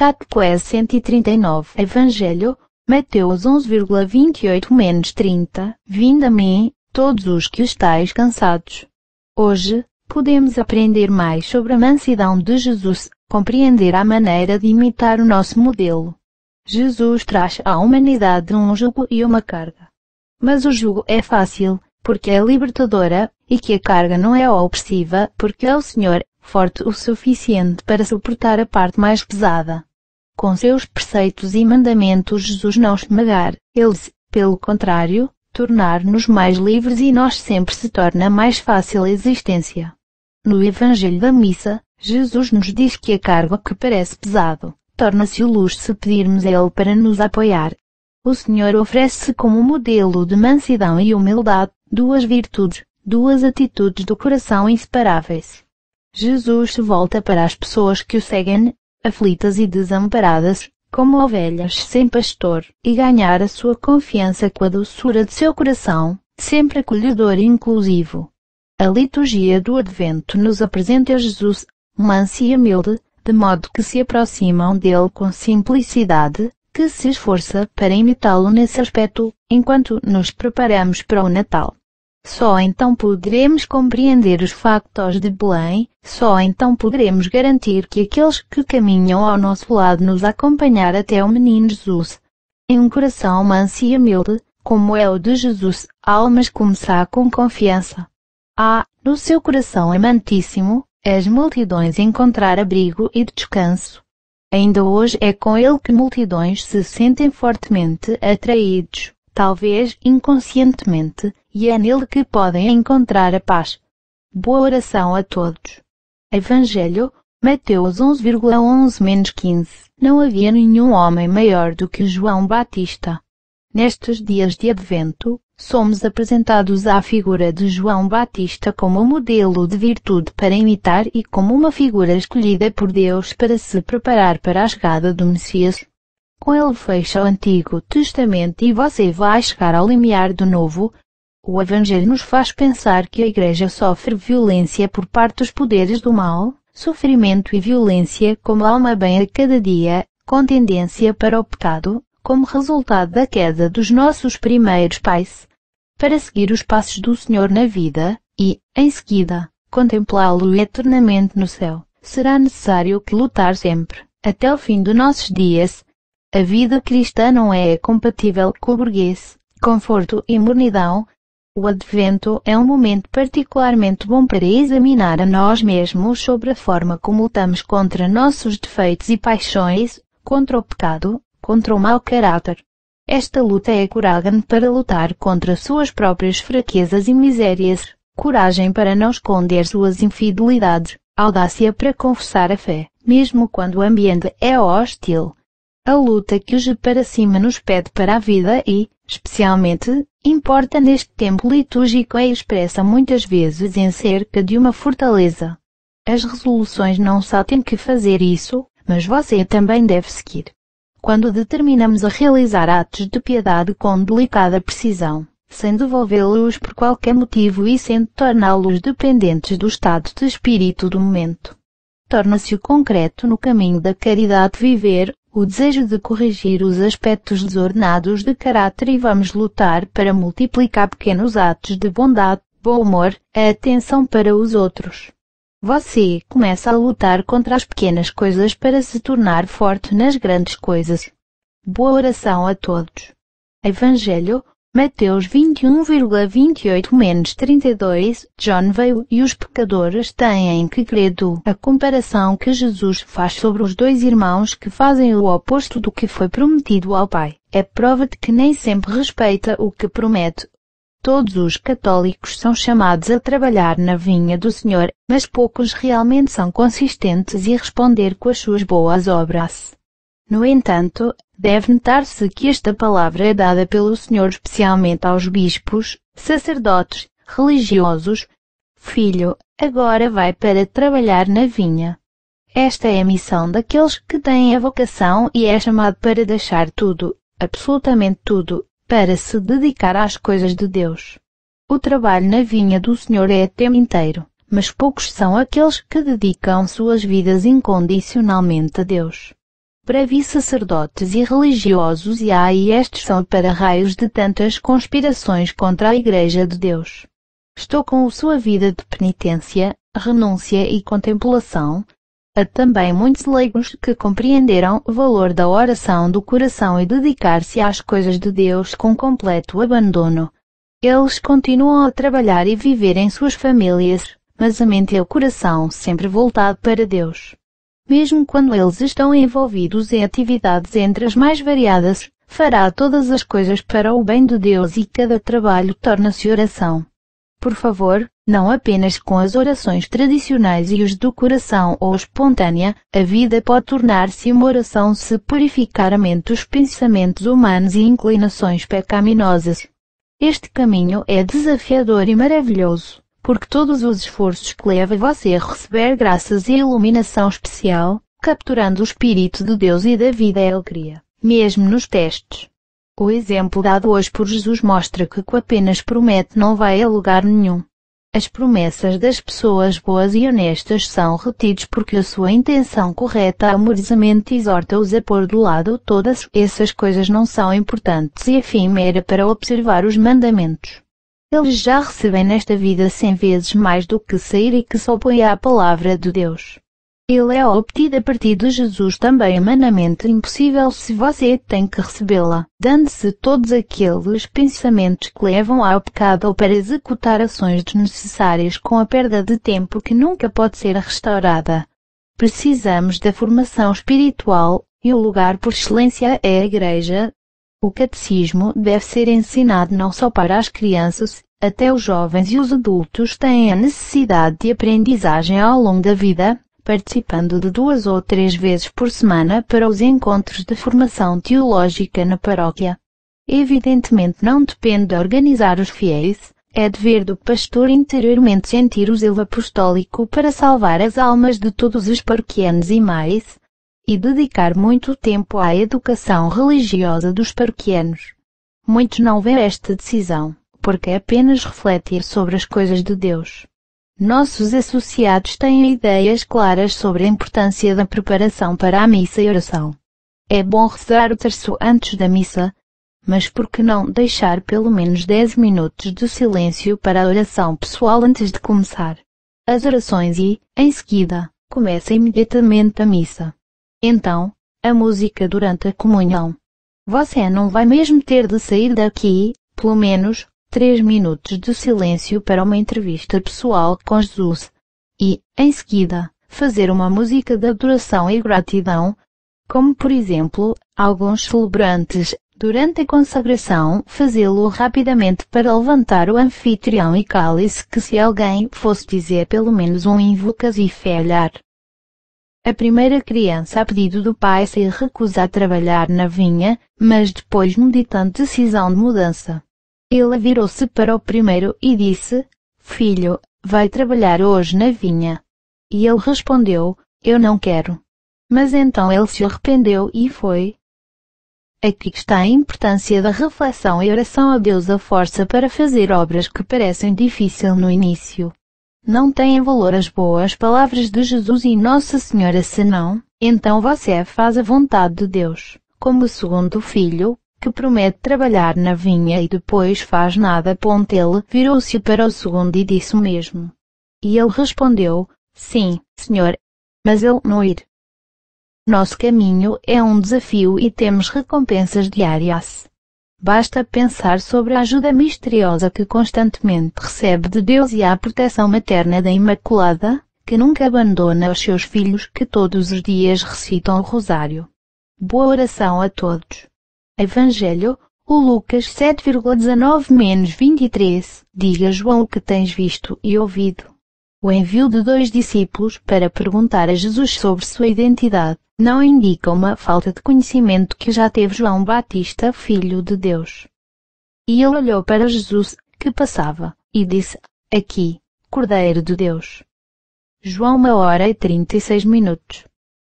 Catequese 139. Evangelho, Mateus 11,28-30. Vinde a mim, todos os que estáis cansados. Hoje, podemos aprender mais sobre a mansidão de Jesus, compreender a maneira de imitar o nosso modelo. Jesus traz à humanidade um jugo e uma carga. Mas o jugo é fácil, porque é libertadora, e que a carga não é opressiva, porque é o Senhor, forte o suficiente para suportar a parte mais pesada. Com seus preceitos e mandamentos Jesus não esmagar, eles, pelo contrário, tornar-nos mais livres e nós sempre se torna mais fácil a existência. No Evangelho da Missa, Jesus nos diz que a carga que parece pesado, torna-se luxo se pedirmos a Ele para nos apoiar. O Senhor oferece como modelo de mansidão e humildade, duas virtudes, duas atitudes do coração inseparáveis. Jesus se volta para as pessoas que o seguem, aflitas e desamparadas, como ovelhas sem pastor, e ganhar a sua confiança com a doçura de seu coração, sempre acolhedor e inclusivo. A liturgia do Advento nos apresenta Jesus, manso e humilde, de modo que se aproximam dele com simplicidade, que se esforça para imitá-lo nesse aspecto, enquanto nos preparamos para o Natal. Só então poderemos compreender os factos de Belém, só então poderemos garantir que aqueles que caminham ao nosso lado nos acompanhar até o menino Jesus. Em um coração manso e humilde, como é o de Jesus, a alma começar com confiança. No seu coração amantíssimo, as multidões encontrar abrigo e descanso. Ainda hoje é com ele que multidões se sentem fortemente atraídos, talvez inconscientemente, e é nele que podem encontrar a paz. Boa oração a todos. Evangelho, Mateus 11,11-15. Não havia nenhum homem maior do que João Batista. Nestes dias de Advento, somos apresentados à figura de João Batista como modelo de virtude para imitar e como uma figura escolhida por Deus para se preparar para a chegada do Messias. Com ele fecha o Antigo Testamento e você vai chegar ao limiar do Novo. O Evangelho nos faz pensar que a Igreja sofre violência por parte dos poderes do mal, sofrimento e violência como alma bem a cada dia, com tendência para o pecado, como resultado da queda dos nossos primeiros pais. Para seguir os passos do Senhor na vida, e, em seguida, contemplá-lo eternamente no céu, será necessário que lutar sempre, até o fim dos nossos dias. A vida cristã não é compatível com o burguês, conforto e mornidão. O Advento é um momento particularmente bom para examinar a nós mesmos sobre a forma como lutamos contra nossos defeitos e paixões, contra o pecado, contra o mau caráter. Esta luta é coragem para lutar contra suas próprias fraquezas e misérias, coragem para não esconder suas infidelidades, audácia para confessar a fé, mesmo quando o ambiente é hostil. A luta que hoje para cima nos pede para a vida e, especialmente, importa neste tempo litúrgico é expressa muitas vezes em cerca de uma fortaleza. As resoluções não só têm que fazer isso, mas você também deve seguir. Quando determinamos a realizar atos de piedade com delicada precisão, sem devolvê-los por qualquer motivo e sem torná-los dependentes do estado de espírito do momento, torna-se o concreto no caminho da caridade viver, o desejo de corrigir os aspectos desordenados de caráter e vamos lutar para multiplicar pequenos atos de bondade, bom humor, a atenção para os outros. Você começa a lutar contra as pequenas coisas para se tornar forte nas grandes coisas. Boa oração a todos. Evangelho, Mateus 21,28-32. John veio e os pecadores têm que crer. A comparação que Jesus faz sobre os dois irmãos que fazem o oposto do que foi prometido ao Pai é prova de que nem sempre respeita o que promete. Todos os católicos são chamados a trabalhar na vinha do Senhor, mas poucos realmente são consistentes e responder com as suas boas obras. No entanto, deve notar-se que esta palavra é dada pelo Senhor especialmente aos bispos, sacerdotes, religiosos. Filho, agora vai para trabalhar na vinha. Esta é a missão daqueles que têm a vocação e é chamado para deixar tudo, absolutamente tudo, para se dedicar às coisas de Deus. O trabalho na vinha do Senhor é o tempo inteiro, mas poucos são aqueles que dedicam suas vidas incondicionalmente a Deus. Brevi sacerdotes e religiosos e estes são para-raios de tantas conspirações contra a Igreja de Deus. Estou com sua vida de penitência, renúncia e contemplação. Há também muitos leigos que compreenderam o valor da oração do coração e dedicar-se às coisas de Deus com completo abandono. Eles continuam a trabalhar e viver em suas famílias, mas a mente e o coração sempre voltado para Deus. Mesmo quando eles estão envolvidos em atividades entre as mais variadas, fará todas as coisas para o bem de Deus e cada trabalho torna-se oração. Por favor, não apenas com as orações tradicionais e os do coração ou espontânea, a vida pode tornar-se uma oração se purificar a mente dos pensamentos humanos e inclinações pecaminosas. Este caminho é desafiador e maravilhoso, porque todos os esforços que levam você a receber graças e iluminação especial, capturando o Espírito de Deus e da vida e alegria, mesmo nos testes. O exemplo dado hoje por Jesus mostra que apenas promete não vai a lugar nenhum. As promessas das pessoas boas e honestas são retidas porque a sua intenção correta amorosamente exorta-os a pôr de lado todas essas coisas não são importantes e efêmeras para observar os mandamentos. Eles já recebem nesta vida 100 vezes mais do que sair e que se opõe à palavra de Deus. Ele é obtido a partir de Jesus também humanamente impossível se você tem que recebê-la, dando-se todos aqueles pensamentos que levam ao pecado ou para executar ações desnecessárias com a perda de tempo que nunca pode ser restaurada. Precisamos da formação espiritual, e o lugar por excelência é a Igreja. O catecismo deve ser ensinado não só para as crianças, até os jovens e os adultos têm a necessidade de aprendizagem ao longo da vida, participando de 2 ou 3 vezes por semana para os encontros de formação teológica na paróquia. Evidentemente não depende de organizar os fiéis, é dever do pastor interiormente sentir o zelo apostólico para salvar as almas de todos os paroquianos e dedicar muito tempo à educação religiosa dos paroquianos. Muitos não veem esta decisão, porque é apenas refletir sobre as coisas de Deus. Nossos associados têm ideias claras sobre a importância da preparação para a missa e oração. É bom rezar o terço antes da missa, mas por que não deixar pelo menos 10 minutos de silêncio para a oração pessoal antes de começar as orações e, em seguida, começa imediatamente a missa. Então, a música durante a comunhão. Você não vai mesmo ter de sair daqui, pelo menos, 3 minutos de silêncio para uma entrevista pessoal com Jesus. E, em seguida, fazer uma música de adoração e gratidão, como por exemplo, alguns celebrantes, durante a consagração, fazê-lo rapidamente para levantar o anfitrião e cálice que se alguém fosse dizer pelo menos um invocas e falhar. A primeira criança a pedido do pai se recusa a trabalhar na vinha, mas depois meditando decisão de mudança. Ele virou-se para o primeiro e disse, filho, vai trabalhar hoje na vinha. E ele respondeu, eu não quero. Mas então ele se arrependeu e foi. Aqui está a importância da reflexão e oração a Deus a força para fazer obras que parecem difíceis no início. Não têm valor as boas palavras de Jesus e Nossa Senhora senão, então você faz a vontade de Deus, como o segundo filho, que promete trabalhar na vinha e depois faz nada. Ele virou-se para o segundo e disse o mesmo. E ele respondeu, sim, senhor, mas ele não ir. Nosso caminho é um desafio e temos recompensas diárias. Basta pensar sobre a ajuda misteriosa que constantemente recebe de Deus e a proteção materna da Imaculada, que nunca abandona os seus filhos que todos os dias recitam o rosário. Boa oração a todos. Evangelho, o Lucas 7,19-23, diga João o que tens visto e ouvido. O envio de 2 discípulos para perguntar a Jesus sobre sua identidade, não indica uma falta de conhecimento que já teve João Batista, filho de Deus. E ele olhou para Jesus, que passava, e disse, aqui, Cordeiro de Deus. João 1h36.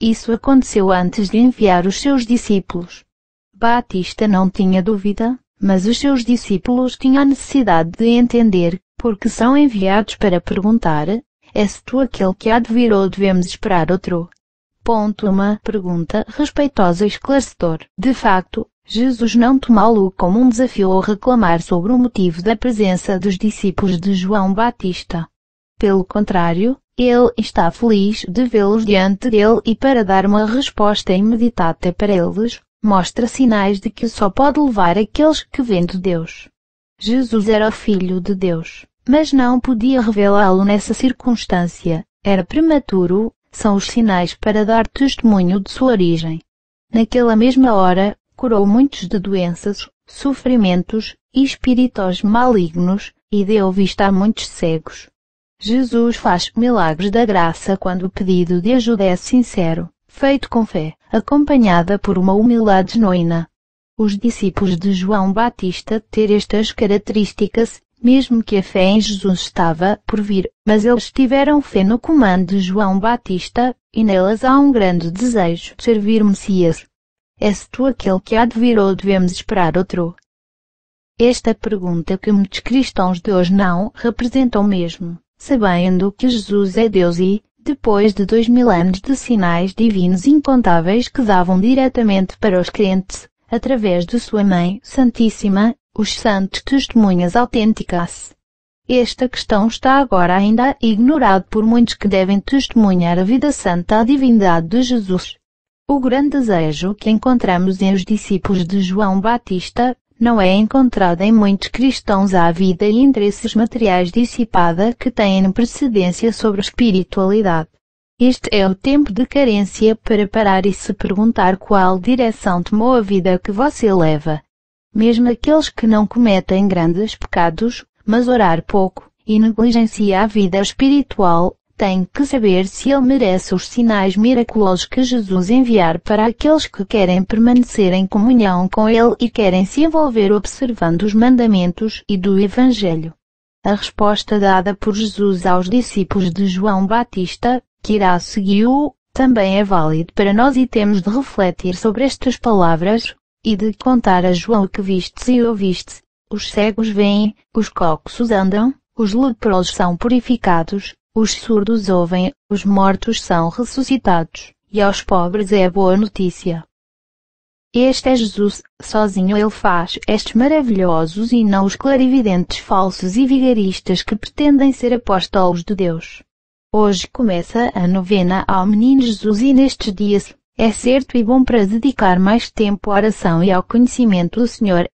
Isso aconteceu antes de enviar os seus discípulos. Batista não tinha dúvida, mas os seus discípulos tinham a necessidade de entender, porque são enviados para perguntar, és tu aquele que há de vir ou devemos esperar outro? Uma pergunta respeitosa e esclarecedora. De facto, Jesus não tomou-lo como um desafio ou reclamar sobre o motivo da presença dos discípulos de João Batista. Pelo contrário, ele está feliz de vê-los diante dele e para dar uma resposta imediata para eles, mostra sinais de que só pode levar aqueles que vêm de Deus. Jesus era o Filho de Deus, mas não podia revelá-lo nessa circunstância, era prematuro, são os sinais para dar testemunho de sua origem. Naquela mesma hora, curou muitos de doenças, sofrimentos e espíritos malignos, e deu vista a muitos cegos. Jesus faz milagres da graça quando o pedido de ajuda é sincero, feito com fé, acompanhada por uma humildade genuína. Os discípulos de João Batista tinham estas características, mesmo que a fé em Jesus estava por vir, mas eles tiveram fé no comando de João Batista, e nelas há um grande desejo de servir o Messias. És tu aquele que há de vir ou devemos esperar outro? Esta pergunta que muitos cristãos de hoje não representam mesmo, sabendo que Jesus é Deus e, depois de 2000 anos de sinais divinos incontáveis que davam diretamente para os crentes, através de sua Mãe Santíssima, os santos testemunhas autênticas. Esta questão está agora ainda ignorada por muitos que devem testemunhar a vida santa à divindade de Jesus. O grande desejo que encontramos em os discípulos de João Batista, não é encontrado em muitos cristãos à vida e interesses materiais dissipada que têm precedência sobre a espiritualidade. Este é o tempo de carência para parar e se perguntar qual direção tomou a vida que você leva. Mesmo aqueles que não cometem grandes pecados, mas orar pouco, e negligencia a vida espiritual, têm que saber se ele merece os sinais miraculosos que Jesus enviar para aqueles que querem permanecer em comunhão com ele e querem se envolver observando os mandamentos e do Evangelho. A resposta dada por Jesus aos discípulos de João Batista, que irá seguir-o, também é válido para nós e temos de refletir sobre estas palavras, e de contar a João o que vistes e ouviste. Os cegos veem, os coxos andam, os leprosos são purificados, os surdos ouvem, os mortos são ressuscitados, e aos pobres é boa notícia. Este é Jesus, sozinho ele faz estes maravilhosos e não os clarividentes falsos e vigaristas que pretendem ser apóstolos de Deus. Hoje começa a novena ao Menino Jesus e nestes dias, é certo e bom para dedicar mais tempo à oração e ao conhecimento do Senhor.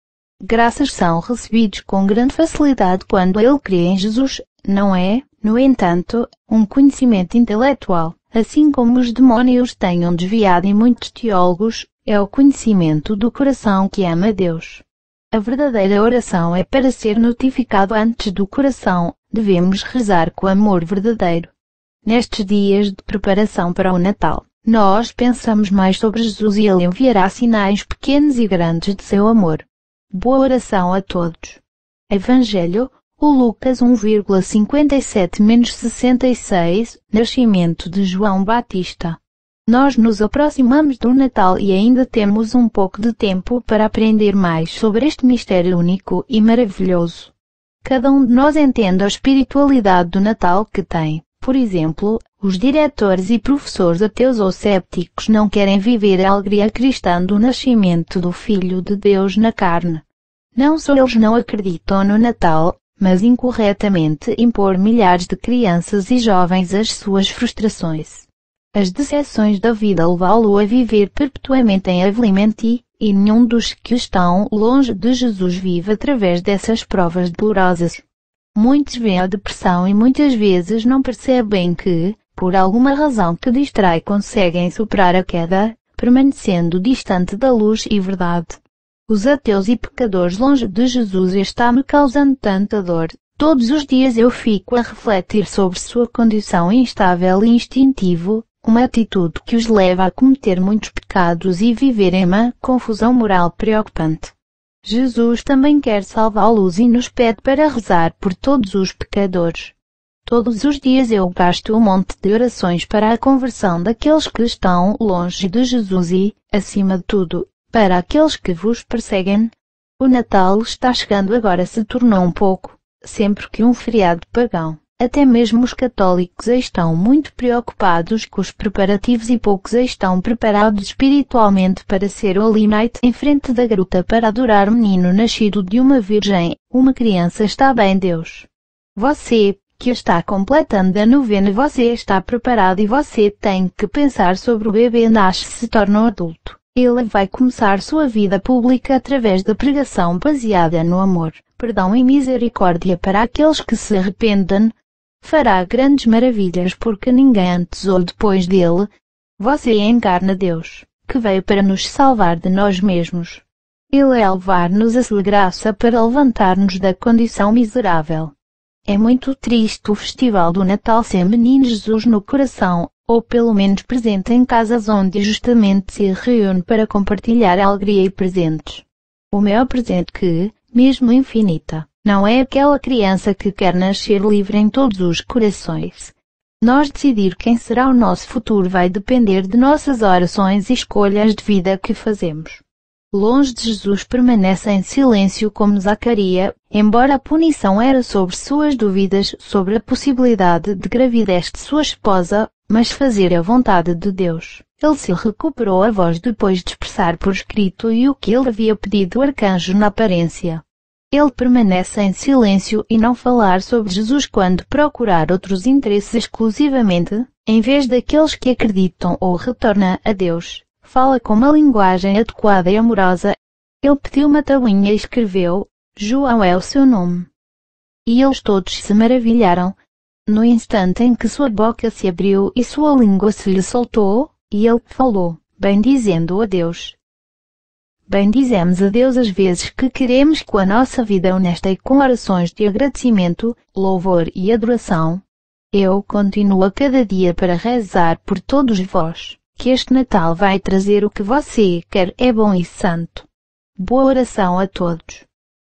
Graças são recebidos com grande facilidade quando ele crê em Jesus, não é, no entanto, um conhecimento intelectual, assim como os demónios tenham desviado em muitos teólogos, é o conhecimento do coração que ama Deus. A verdadeira oração é para ser notificado antes do coração, devemos rezar com amor verdadeiro. Nestes dias de preparação para o Natal, nós pensamos mais sobre Jesus e ele enviará sinais pequenos e grandes de seu amor. Boa oração a todos. Evangelho, o Lucas 1,57-66, Nascimento de João Batista. Nós nos aproximamos do Natal e ainda temos um pouco de tempo para aprender mais sobre este mistério único e maravilhoso. Cada um de nós entende a espiritualidade do Natal que tem. Por exemplo, os diretores e professores ateus ou cépticos não querem viver a alegria cristã do nascimento do Filho de Deus na carne. Não só eles não acreditam no Natal, mas incorretamente impor milhares de crianças e jovens às suas frustrações. As decepções da vida levá-lo a viver perpetuamente em avilimento e nenhum dos que estão longe de Jesus vive através dessas provas dolorosas. Muitos veem a depressão e muitas vezes não percebem que, por alguma razão que distrai, conseguem superar a queda, permanecendo distante da luz e verdade. Os ateus e pecadores longe de Jesus está-me causando tanta dor. Todos os dias eu fico a refletir sobre sua condição instável e instintivo, uma atitude que os leva a cometer muitos pecados e viver em uma confusão moral preocupante. Jesus também quer salvá-los e nos pede para rezar por todos os pecadores. Todos os dias eu gasto um monte de orações para a conversão daqueles que estão longe de Jesus e, acima de tudo, para aqueles que vos perseguem. O Natal está chegando agora se tornou um pouco, sempre que um feriado pagão, Até mesmo os católicos estão muito preocupados com os preparativos e poucos estão preparados espiritualmente para ser o Holy Night em frente da gruta para adorar o menino nascido de uma virgem. Uma criança está bem, Deus. Você, que está completando a novena, você está preparado e você tem que pensar sobre o bebê nasce e se torna um adulto. Ele vai começar sua vida pública através da pregação baseada no amor, perdão e misericórdia para aqueles que se arrependem. Fará grandes maravilhas porque ninguém antes ou depois dele. Você encarna Deus, que veio para nos salvar de nós mesmos. Ele é levar-nos a sua graça para levantar-nos da condição miserável. É muito triste o festival do Natal sem menino Jesus no coração, ou pelo menos presente em casas onde justamente se reúne para compartilhar alegria e presentes. O maior presente que, mesmo infinita, não é aquela criança que quer nascer livre em todos os corações. Nós decidir quem será o nosso futuro vai depender de nossas orações e escolhas de vida que fazemos. Longe de Jesus permanece em silêncio como Zacarias, embora a punição era sobre suas dúvidas sobre a possibilidade de gravidez de sua esposa, mas fazer a vontade de Deus. Ele se recuperou a voz depois de expressar por escrito e o que ele havia pedido ao arcanjo na aparência. Ele permanece em silêncio e não falar sobre Jesus quando procurar outros interesses exclusivamente, em vez daqueles que acreditam ou retorna a Deus. Fala com uma linguagem adequada e amorosa. Ele pediu uma tabuinha e escreveu, João é o seu nome. E eles todos se maravilharam. No instante em que sua boca se abriu e sua língua se lhe soltou, e ele falou, bendizendo a Deus. Bendizemos a Deus as vezes que queremos com a nossa vida honesta e com orações de agradecimento, louvor e adoração. Eu continuo a cada dia para rezar por todos vós, que este Natal vai trazer o que você quer é bom e santo. Boa oração a todos.